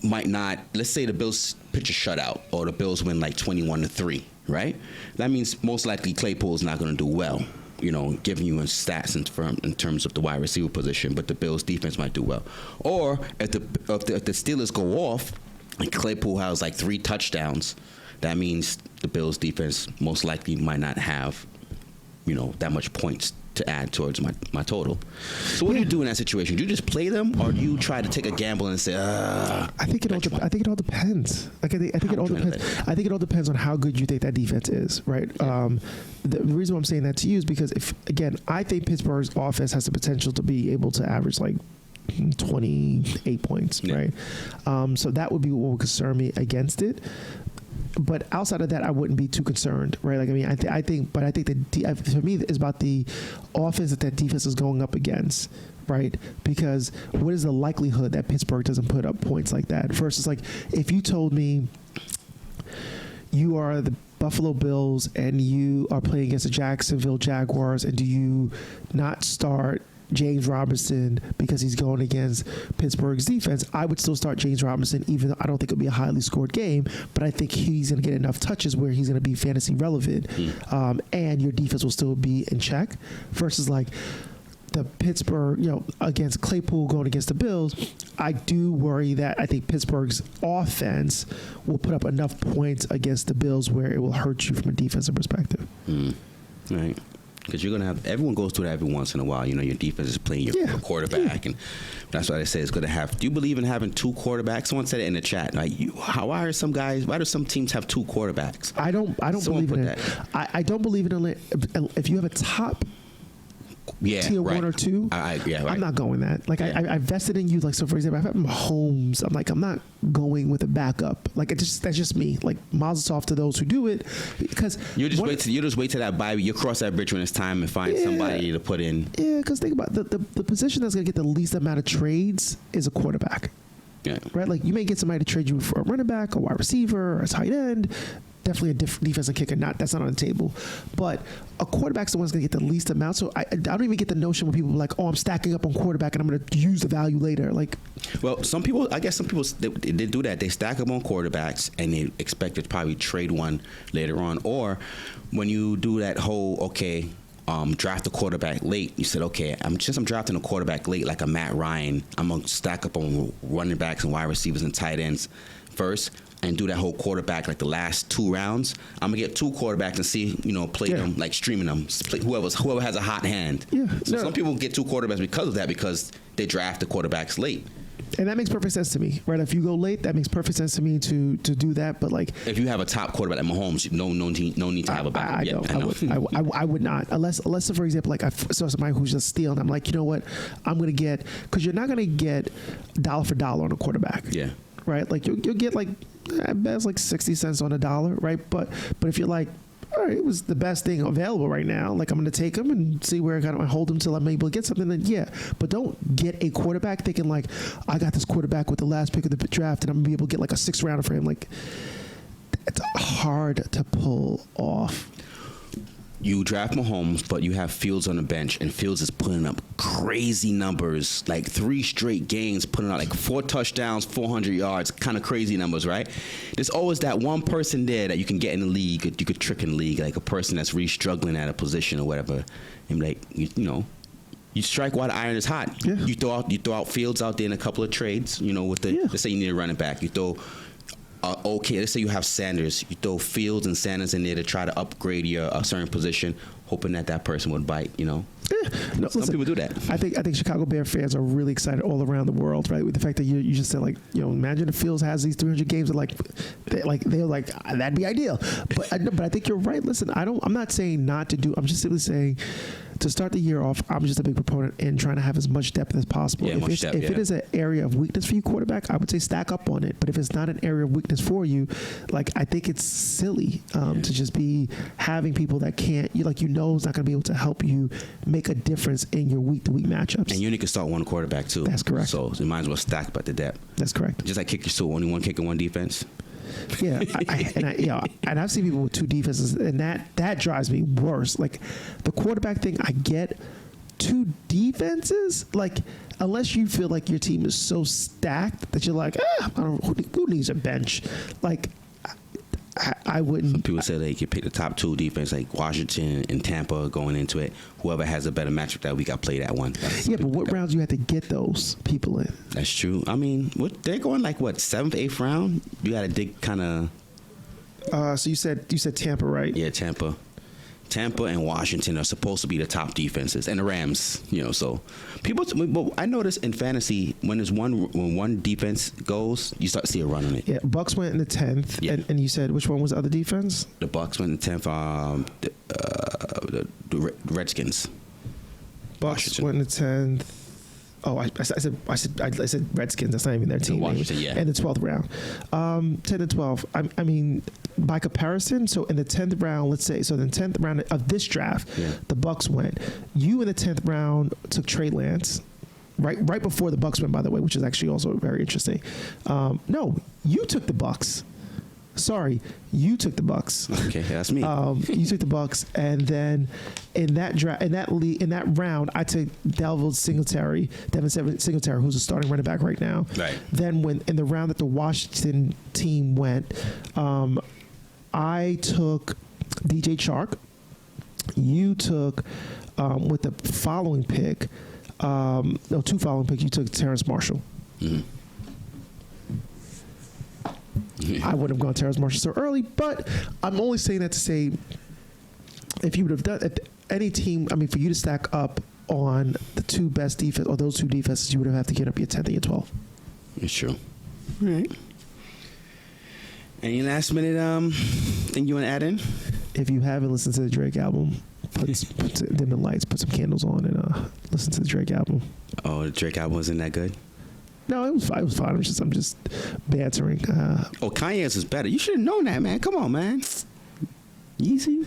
[SPEAKER 2] might not. Let's say the Bills pitch a shutout or the Bills win like 21-3, right? That means most likely Claypool is not going to do well. Giving you in stats in terms of the wide receiver position, but the Bills defense might do well. Or if the Steelers go off and Claypool has like 3 touchdowns, that means the Bills defense most likely might not have, that much points to add towards my total. So what do you do in that situation? Do you just play them, or do you try to take a gamble and say, I think it all
[SPEAKER 3] depends. Like I think it all depends. I think it all depends on how good you think that defense is, right? Yeah. The reason why I'm saying that to you is because I think Pittsburgh's offense has the potential to be able to average like 28 points, yeah. Right? So that would be what would concern me against it. But outside of that, I wouldn't be too concerned, right? Like, I mean, I think that for me, it's about the offense that defense is going up against, right? Because what is the likelihood that Pittsburgh doesn't put up points like that? Versus, like, if you told me you are the Buffalo Bills and you are playing against the Jacksonville Jaguars, and do you not start James Robinson because he's going against Pittsburgh's defense, I would still start James Robinson, even though I don't think it'll be a highly scored game, but I think he's going to get enough touches where he's going to be fantasy relevant, and your defense will still be in check. Versus like the Pittsburgh, against Claypool going against the Bills, I do worry that I think Pittsburgh's offense will put up enough points against the Bills where it will hurt you from a defensive perspective.
[SPEAKER 2] Right. Because you're going to have, everyone goes through that every once in a while. Your defense is playing your quarterback. And that's why they say it's going to have, do you believe in having two quarterbacks? Someone said it in the chat. Like, why do some teams have two quarterbacks?
[SPEAKER 3] I don't believe in it. I don't believe in it. If you have a top tier
[SPEAKER 2] right.
[SPEAKER 3] 1 or 2,
[SPEAKER 2] right.
[SPEAKER 3] I'm not going that. Like, I vested in you. Like, so for example, if I have Mahomes, I'm not going with a backup. Like, that's just me. Like, mazel tov to those who do it, because
[SPEAKER 2] you just wait till that bye. You cross that bridge when it's time and find somebody to put in.
[SPEAKER 3] Yeah, because think about the position that's going to get the least amount of trades is a quarterback.
[SPEAKER 2] Yeah.
[SPEAKER 3] Right. Like, you may get somebody to trade you for a running back, a wide receiver, or a tight end. Definitely a defensive kicker. That's not on the table. But a quarterback's the one that's going to get the least amount. So I don't even get the notion when people are like, oh, I'm stacking up on quarterback and I'm going to use the value later. Like,
[SPEAKER 2] well, some people they do that. They stack up on quarterbacks and they expect to probably trade one later on. Or when you do that whole, draft a quarterback late, you said, okay, I'm drafting a quarterback late like a Matt Ryan. I'm going to stack up on running backs and wide receivers and tight ends first, and do that whole quarterback like the last 2 rounds. I'm gonna get 2 quarterbacks and see, play them, like streaming them. Whoever has a hot hand.
[SPEAKER 3] Yeah.
[SPEAKER 2] So some people get 2 quarterbacks because of that, because they draft the quarterbacks late.
[SPEAKER 3] And that makes perfect sense to me, right? If you go late, that makes perfect sense to me to do that. But like, if
[SPEAKER 2] you have a top quarterback like Mahomes, no need to have a backup.
[SPEAKER 3] I would not, unless for example, like I saw somebody who's just stealing. I'm like, you know what? I'm gonna get, because you're not gonna get dollar for dollar on a quarterback.
[SPEAKER 2] Yeah.
[SPEAKER 3] Right. Like you'll get like at best like 60 cents on a dollar. Right. But if you're like, all right, it was the best thing available right now, like I'm going to take him and see where I got to hold him till I'm able to get something, then yeah. But don't get a quarterback thinking like, I got this quarterback with the last pick of the draft and I'm going to be able to get like a 6th rounder for him. Like, it's hard to pull off.
[SPEAKER 2] You draft Mahomes, but you have Fields on the bench, and Fields is putting up crazy numbers, like 3 straight games, putting out like 4 touchdowns, 400 yards, kind of crazy numbers, right? There's always that one person there that you can get in the league, you could trick in the league, like a person that's really struggling at a position or whatever, and like, you strike while the iron is hot.
[SPEAKER 3] Yeah.
[SPEAKER 2] You throw out Fields out there in a couple of trades, with the, let's say you need a running back, you throw. Let's say you have Sanders. You throw Fields and Sanders in there to try to upgrade a certain position, hoping that person would bite, Yeah. No, some people do that.
[SPEAKER 3] I think Chicago Bear fans are really excited all around the world, right? With the fact that you just said, like, imagine if Fields has these 300 games, and they're like that'd be ideal. But I think you're right. Listen, I'm not saying not to do. I'm just simply saying, to start the year off, I'm just a big proponent in trying to have as much depth as possible.
[SPEAKER 2] Yeah,
[SPEAKER 3] if it is an area of weakness for you, quarterback, I would say stack up on it. But if it's not an area of weakness for you, like, I think it's silly to just be having people that can't, is not going to be able to help you make a difference in your week-to-week matchups.
[SPEAKER 2] And you only can start one quarterback too.
[SPEAKER 3] That's correct.
[SPEAKER 2] So you might as well stack up the depth.
[SPEAKER 3] That's correct.
[SPEAKER 2] Just like kick your stool, only one kicker, one defense.
[SPEAKER 3] Yeah, and I've seen people with 2 defenses, and that drives me worse. Like, the quarterback thing, I get 2 defenses, like, unless you feel like your team is so stacked that you're like, who needs a bench? Like, I wouldn't.
[SPEAKER 2] Some people say they could pick the top 2 defense, like Washington and Tampa going into it. Whoever has a better matchup that week, I play that one.
[SPEAKER 3] Yeah, but what rounds you have to get those people in?
[SPEAKER 2] That's true. I mean, they're going like 7th, 8th round. You got to dig kind of.
[SPEAKER 3] So you said Tampa, right?
[SPEAKER 2] Yeah, Tampa and Washington are supposed to be the top defenses, and the Rams. So people. But I notice in fantasy when one defense goes, you start to see a run on it.
[SPEAKER 3] Yeah, Bucks went in the 10th,
[SPEAKER 2] yeah.
[SPEAKER 3] and you said which one was the other defense?
[SPEAKER 2] The Bucks went in the 10th. The Redskins.
[SPEAKER 3] Bucks
[SPEAKER 2] Washington.
[SPEAKER 3] went in the 10th. Oh, I said Redskins. That's not even their team.
[SPEAKER 2] Washington, yeah.
[SPEAKER 3] And the 12th round, 10 to 12. I mean, by comparison, so in the 10th round, let's say, so in the 10th round of this draft, the Bucks went. You in the 10th round took Trey Lance, right before the Bucks went, by the way, which is actually also very interesting. No, you took the Bucks. Sorry, you took the Bucks.
[SPEAKER 2] Okay, that's me.
[SPEAKER 3] You took the Bucks, and then in that round, I took Devin Singletary, who's a starting running back right now.
[SPEAKER 2] Right.
[SPEAKER 3] Then when in the round that the Washington team went, I took DJ Chark. you took with the following pick, two following picks, you took Terrace Marshall.
[SPEAKER 2] Mm-hmm.
[SPEAKER 3] I wouldn't have gone Terrace Marshall so early, but I'm only saying that to say if you would have done if any team, I mean, for you to stack up on the two best defense or those two defenses, you would have to get up your 10th and your 12th.
[SPEAKER 2] It's true. All right. Any last minute thing you want to add in?
[SPEAKER 3] If you haven't listened to the Drake album, dim the lights, put some candles on, and listen to the Drake album.
[SPEAKER 2] Oh, the Drake album wasn't that good?
[SPEAKER 3] No, it was fine. It was fine. I'm just bantering.
[SPEAKER 2] Kanye's is better. You should have known that, man. Come on, man. Yeezy.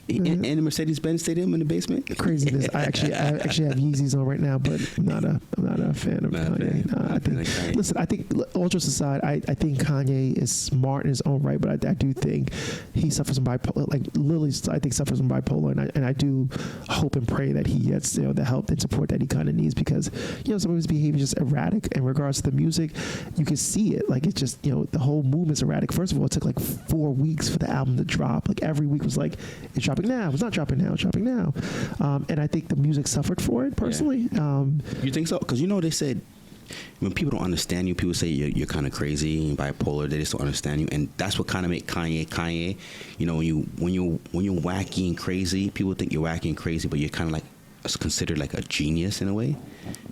[SPEAKER 2] In the Mercedes-Benz Stadium in the basement.
[SPEAKER 3] Craziness. I actually have Yeezys on right now, but I'm not a fan of Kanye. Listen, I think all jokes aside, I think Kanye is smart in his own right, but I do think he suffers from bipolar. Like Lily, I think suffers from bipolar, and I do hope and pray that he gets the help and support that he kind of needs, because some of his behavior is just erratic in regards to the music. You can see it. Like it's just the whole movement's erratic. First of all, it took like 4 weeks for the album to drop. Like every week was like it's dropping now. It's not dropping now. It's dropping now. And I think the music suffered for it personally. Yeah.
[SPEAKER 2] You think so? Because they said when people don't understand you, people say you're kind of crazy and bipolar. They just don't understand you, and that's what kind of make Kanye. When you're wacky and crazy, people think you're wacky and crazy, but you're kind of like considered like a genius in a way.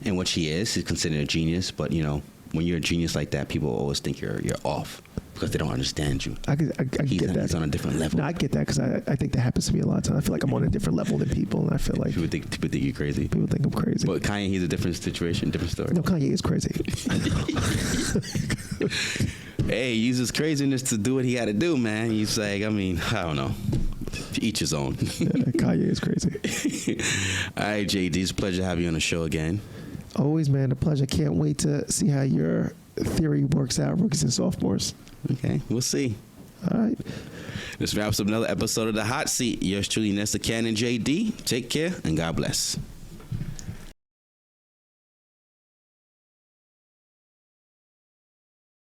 [SPEAKER 2] And what she is, she's considered a genius. But when you're a genius like that, people always think you're off, because they don't understand you.
[SPEAKER 3] I get that.
[SPEAKER 2] He's on a different level.
[SPEAKER 3] No, I get that, because I think that happens to me a lot of times. I feel like I'm on a different level than people, and I feel like
[SPEAKER 2] people think you're crazy.
[SPEAKER 3] People think I'm crazy.
[SPEAKER 2] But Kanye, he's a different situation, different story.
[SPEAKER 3] No, Kanye is crazy.
[SPEAKER 2] Hey, he uses craziness to do what he got to do, man. He's like, I don't know. Each his own.
[SPEAKER 3] Kanye is crazy.
[SPEAKER 2] All right, JD, it's a pleasure to have you on the show again.
[SPEAKER 3] Always, man, a pleasure. Can't wait to see how your theory works out, rookies and sophomores.
[SPEAKER 2] Okay, we'll see.
[SPEAKER 3] All right.
[SPEAKER 2] This wraps up another episode of The Hot Seat. Yours truly, Nesta Cannon, JD. Take care, and God bless.